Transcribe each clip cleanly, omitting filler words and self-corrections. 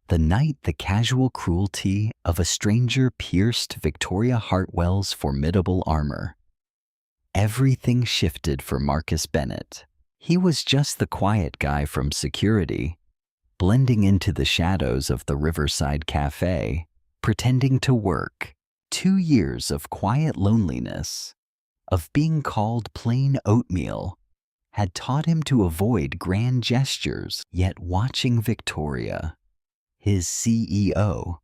The night the casual cruelty of a stranger pierced Victoria Hartwell's formidable armor. Everything shifted for Marcus Bennett. He was just the quiet guy from security, blending into the shadows of the Riverside Cafe, pretending to work. 2 years of quiet loneliness, of being called plain oatmeal, had taught him to avoid grand gestures, yet watching Victoria, his CEO,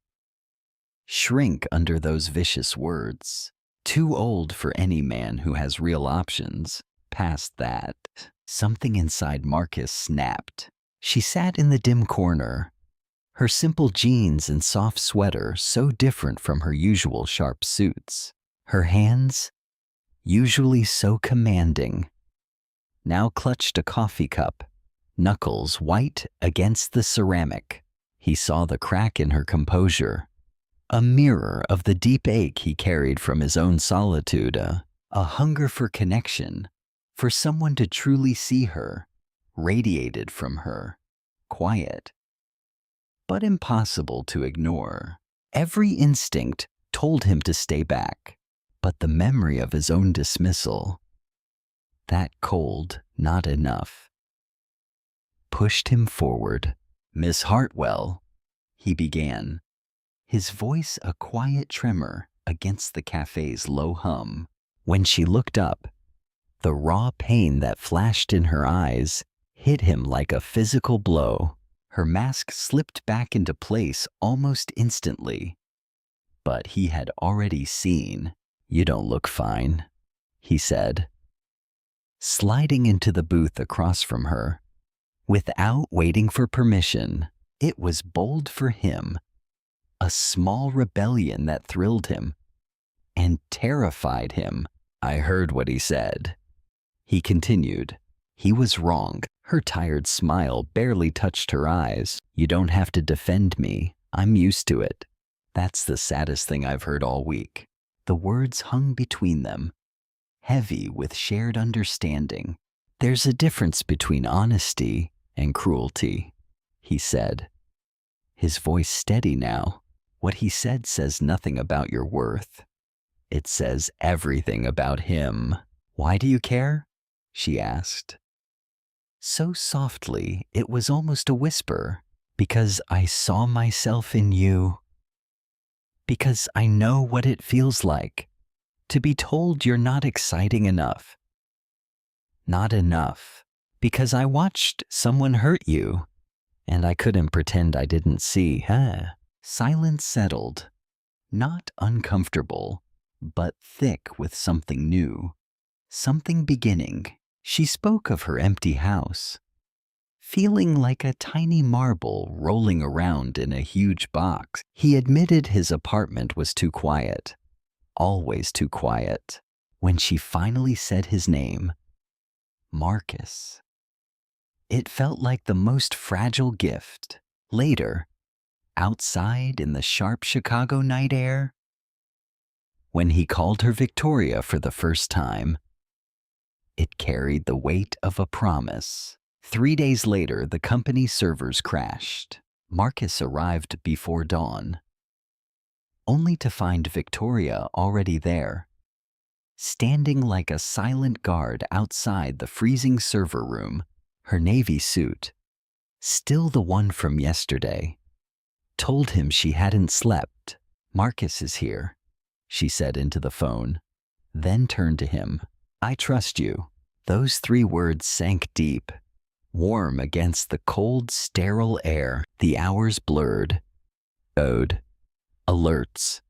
shrink under those vicious words. Too old for any man who has real options. Past that, something inside Marcus snapped. She sat in the dim corner, her simple jeans and soft sweater so different from her usual sharp suits. Her hands, usually so commanding, now clutched a coffee cup, knuckles white against the ceramic. He saw the crack in her composure, a mirror of the deep ache he carried from his own solitude, a hunger for connection, for someone to truly see her, radiated from her, quiet, but impossible to ignore. Every instinct told him to stay back, but the memory of his own dismissal, that cold, not enough, pushed him forward. "Miss Hartwell," he began, his voice a quiet tremor against the cafe's low hum. When she looked up, the raw pain that flashed in her eyes hit him like a physical blow. Her mask slipped back into place almost instantly. But he had already seen. "You don't look fine," he said, sliding into the booth across from her. Without waiting for permission, it was bold for him, a small rebellion that thrilled him and terrified him. "I heard what he said," he continued. He was wrong. Her tired smile barely touched her eyes. "You don't have to defend me. I'm used to it." That's the saddest thing I've heard all week. The words hung between them, heavy with shared understanding. "There's a difference between honesty and cruelty," he said, his voice steady now. "What he said says nothing about your worth. It says everything about him." "Why do you care?" she asked, so softly it was almost a whisper. "Because I saw myself in you. Because I know what it feels like to be told you're not exciting enough. Not enough. Because I watched someone hurt you, and I couldn't pretend I didn't see." Silence settled, not uncomfortable, but thick with something new, something beginning. She spoke of her empty house, feeling like a tiny marble rolling around in a huge box. He admitted his apartment was too quiet, always too quiet. When she finally said his name, Marcus, it felt like the most fragile gift. Later, outside in the sharp Chicago night air, when he called her Victoria for the first time, it carried the weight of a promise. 3 days later, the company's servers crashed. Marcus arrived before dawn, only to find Victoria already there, standing like a silent guard outside the freezing server room. Her navy suit, still the one from yesterday, told him she hadn't slept. "Marcus is here," she said into the phone, then turned to him. "I trust you." Those 3 words sank deep, warm against the cold, sterile air. The hours blurred. Code, alerts,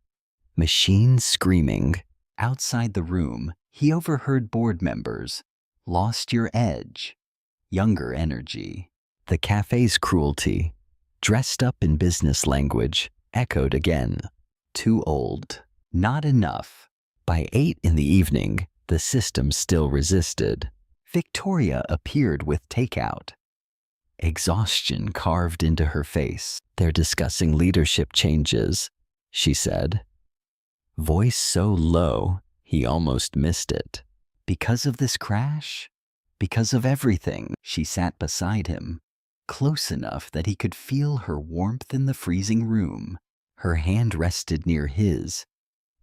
machines screaming. Outside the room, he overheard board members. "Lost your edge. Younger energy." The cafe's cruelty, dressed up in business language, echoed again. "Too old. Not enough." By 8 in the evening, the system still resisted. Victoria appeared with takeout. Exhaustion carved into her face. "They're discussing leadership changes," she said, voice so low he almost missed it. "Because of this crash? Because of everything?" She sat beside him, close enough that he could feel her warmth in the freezing room. Her hand rested near his,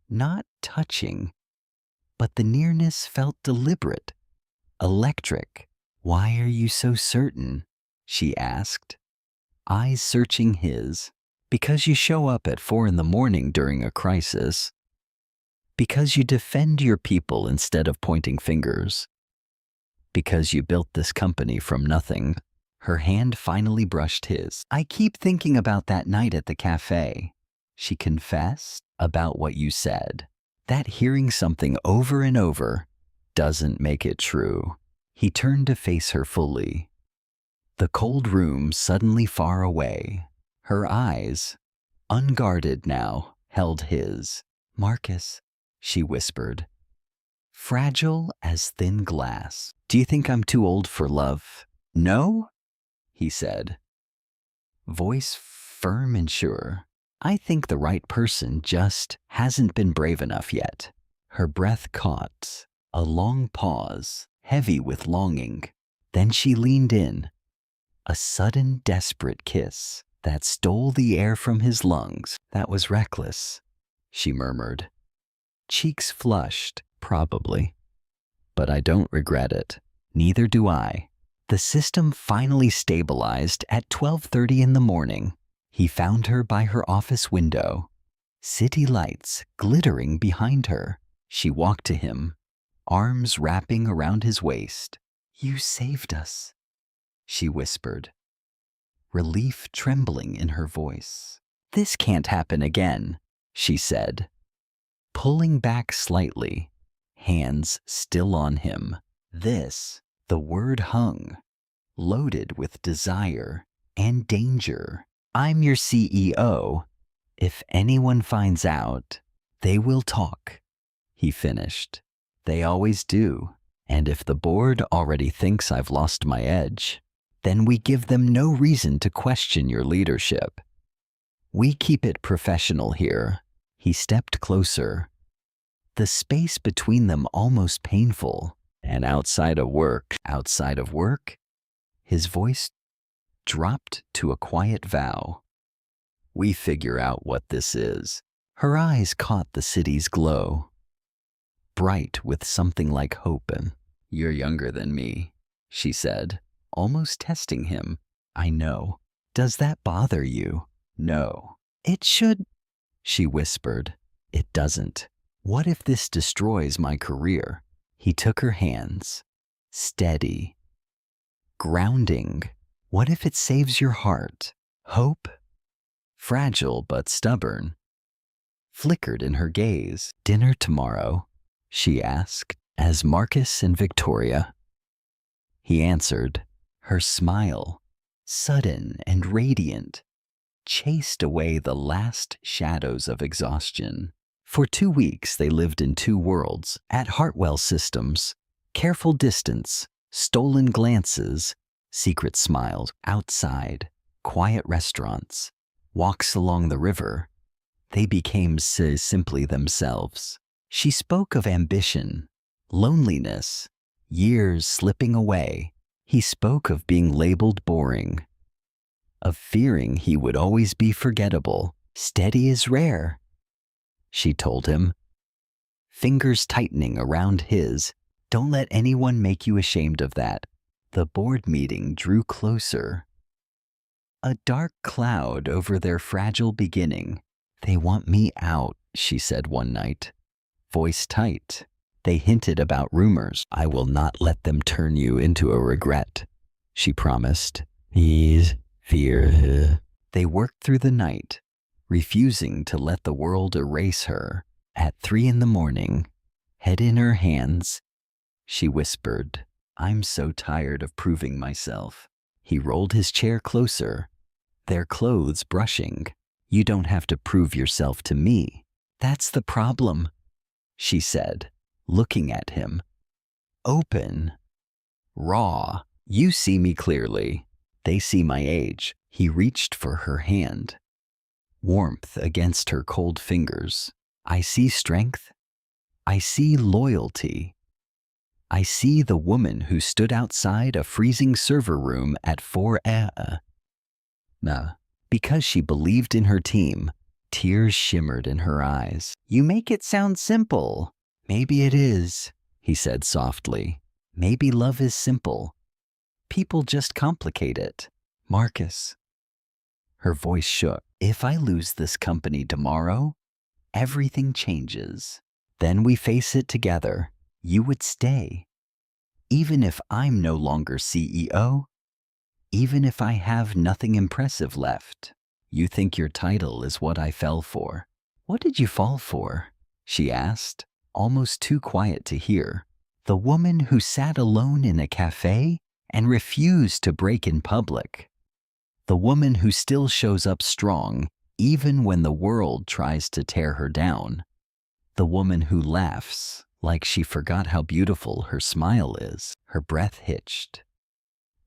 not touching, but the nearness felt deliberate, electric. "Why are you so certain?" she asked, eyes searching his. "Because you show up at 4 in the morning during a crisis. Because you defend your people instead of pointing fingers. Because you built this company from nothing." Her hand finally brushed his. "I keep thinking about that night at the cafe," she confessed, "about what you said. That hearing something over and over doesn't make it true." He turned to face her fully. The cold room suddenly far away. Her eyes, unguarded now, held his. "Marcus," she whispered, "fragile as thin glass. Do you think I'm too old for love?" "No," he said, voice firm and sure. "I think the right person just hasn't been brave enough yet." Her breath caught, a long pause, heavy with longing. Then she leaned in, a sudden desperate kiss that stole the air from his lungs. "That was reckless," she murmured. Cheeks flushed, probably. "But I don't regret it. Neither do I." The system finally stabilized at 12:30 in the morning. He found her by her office window, city lights glittering behind her. She walked to him, arms wrapping around his waist. "You saved us," she whispered, relief trembling in her voice. "This can't happen again," she said, pulling back slightly, hands still on him. The word hung, loaded with desire and danger. "I'm your CEO. If anyone finds out, they will talk," he finished. "They always do. And if the board already thinks I've lost my edge, then we give them no reason to question your leadership. We keep it professional here." He stepped closer, the space between them almost painful. "And outside of work, his voice dropped to a quiet vow, "we figure out what this is." Her eyes caught the city's glow, bright with something like hope. "And you're younger than me," she said, almost testing him. "I know. Does that bother you?" "No." "It should," she whispered. "It doesn't. What if this destroys my career?" He took her hands, steady, grounding. "What if it saves your heart?" Hope, fragile but stubborn, flickered in her gaze. "Dinner tomorrow?" she asked. "As Marcus and Victoria?" He answered, her smile, sudden and radiant, chased away the last shadows of exhaustion. For 2 weeks they lived in 2 worlds, at Hartwell Systems. Careful distance, stolen glances, secret smiles. Outside, quiet restaurants, walks along the river. They became simply themselves. She spoke of ambition, loneliness, years slipping away. He spoke of being labeled boring, of fearing he would always be forgettable. "Steady is rare," she told him, fingers tightening around his. "Don't let anyone make you ashamed of that." The board meeting drew closer, a dark cloud over their fragile beginning. "They want me out," she said one night, voice tight. "They hinted about rumors. I will not let them turn you into a regret," she promised. "Please fear." They worked through the night, refusing to let the world erase her. At 3 in the morning, head in her hands, she whispered, "I'm so tired of proving myself." He rolled his chair closer, their clothes brushing. "You don't have to prove yourself to me." "That's the problem," she said, looking at him. Open, raw. "You see me clearly. They see my age." He reached for her hand, warmth against her cold fingers. "I see strength. I see loyalty. I see the woman who stood outside a freezing server room at 4 a.m. Because she believed in her team, tears shimmered in her eyes. You make it sound simple. Maybe it is, he said softly. Maybe love is simple. People just complicate it. Marcus. Her voice shook. If I lose this company tomorrow, everything changes. Then we face it together. You would stay. Even if I'm no longer CEO, even if I have nothing impressive left. You think your title is what I fell for. What did you fall for? She asked, almost too quiet to hear. The woman who sat alone in a cafe and refused to break in public. The woman who still shows up strong even when the world tries to tear her down. The woman who laughs like she forgot how beautiful her smile is. Her breath hitched.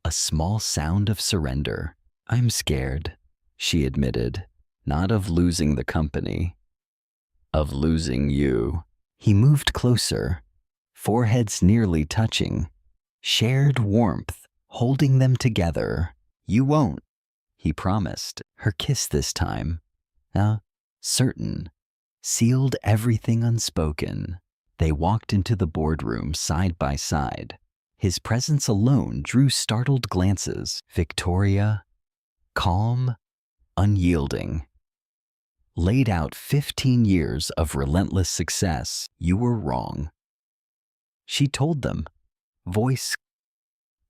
A small sound of surrender. I'm scared, she admitted, not of losing the company, of losing you. He moved closer, foreheads nearly touching, shared warmth, holding them together. You won't, he promised. Her kiss this time, certain, sealed everything unspoken. They walked into the boardroom side by side. His presence alone drew startled glances. Victoria, calm, unyielding, laid out 15 years of relentless success. You were wrong. She told them, voice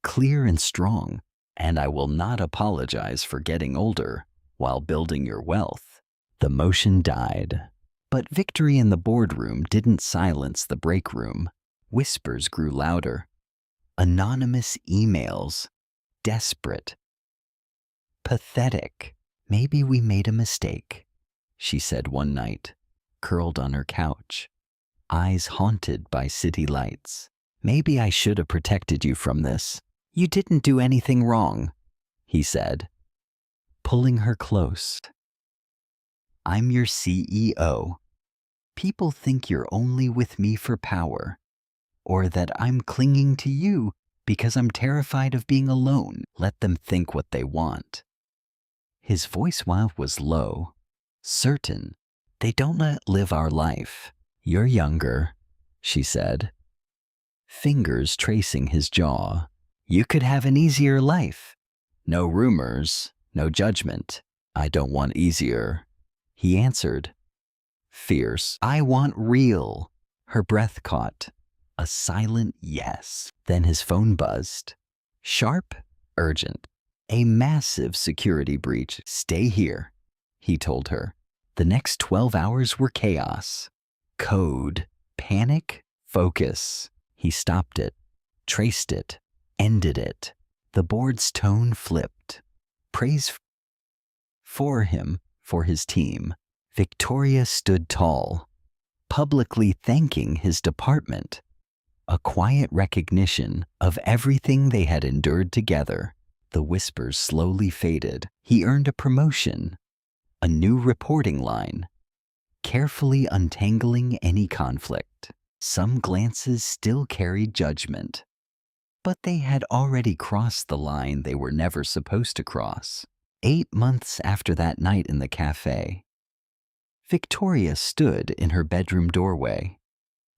clear and strong, and I will not apologize for getting older while building your wealth. The motion died, but victory in the boardroom didn't silence the break room. Whispers grew louder. Anonymous emails, desperate, pathetic. Maybe we made a mistake, she said one night, curled on her couch, eyes haunted by city lights. Maybe I should have protected you from this. You didn't do anything wrong, he said, pulling her close. I'm your CEO. People think you're only with me for power, or that I'm clinging to you because I'm terrified of being alone. Let them think what they want. His voice was low, certain. They don't live our life. You're younger, she said, fingers tracing his jaw. You could have an easier life. No rumors, no judgment. I don't want easier, he answered, fierce. I want real. Her breath caught. A silent yes. Then his phone buzzed. Sharp, urgent. A massive security breach. Stay here, he told her. The next 12 hours were chaos. Code, panic, focus. He stopped it, traced it, ended it. The board's tone flipped. Praise for him, for his team. Victoria stood tall, publicly thanking his department. A quiet recognition of everything they had endured together. The whispers slowly faded. He earned a promotion, a new reporting line, carefully untangling any conflict. Some glances still carried judgment, but they had already crossed the line they were never supposed to cross. 8 months after that night in the cafe, Victoria stood in her bedroom doorway,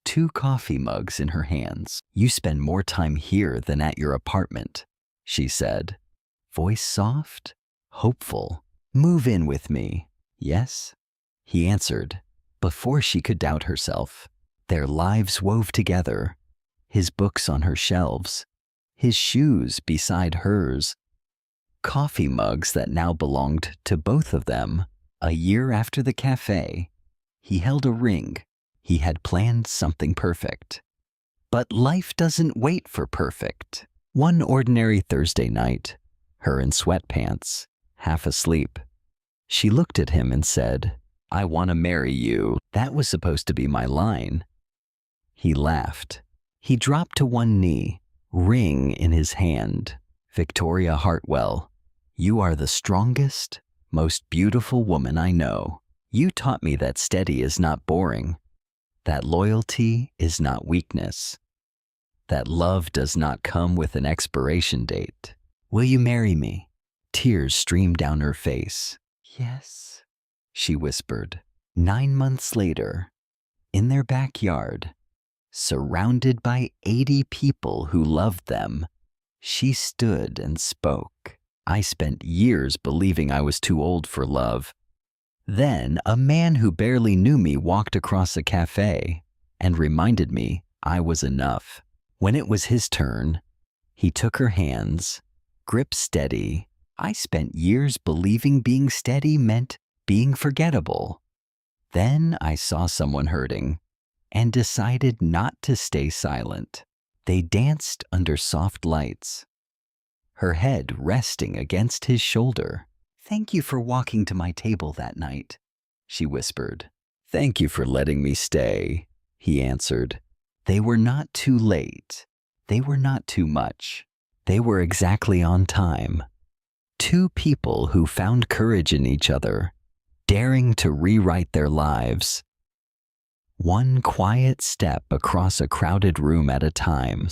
2 coffee mugs in her hands. You spend more time here than at your apartment, she said, voice soft, hopeful. Move in with me, yes? He answered, before she could doubt herself. Their lives wove together, his books on her shelves, his shoes beside hers, coffee mugs that now belonged to both of them. A year after the cafe, he held a ring. He had planned something perfect. But life doesn't wait for perfect. One ordinary Thursday night, her in sweatpants, half asleep, she looked at him and said, I want to marry you. That was supposed to be my line. He laughed. He dropped to one knee, ring in his hand. Victoria Hartwell, you are the strongest, most beautiful woman I know. You taught me that steady is not boring, that loyalty is not weakness. that love does not come with an expiration date. Will you marry me? Tears streamed down her face. Yes, she whispered. 9 months later, in their backyard, surrounded by 80 people who loved them, she stood and spoke. I spent years believing I was too old for love. Then a man who barely knew me walked across a cafe and reminded me I was enough. When it was his turn, he took her hands, grip steady. I spent years believing being steady meant being forgettable. Then I saw someone hurting and decided not to stay silent. They danced under soft lights, her head resting against his shoulder. Thank you for walking to my table that night, she whispered. Thank you for letting me stay, he answered. They were not too late. They were not too much. They were exactly on time. Two people who found courage in each other, daring to rewrite their lives. One quiet step across a crowded room at a time.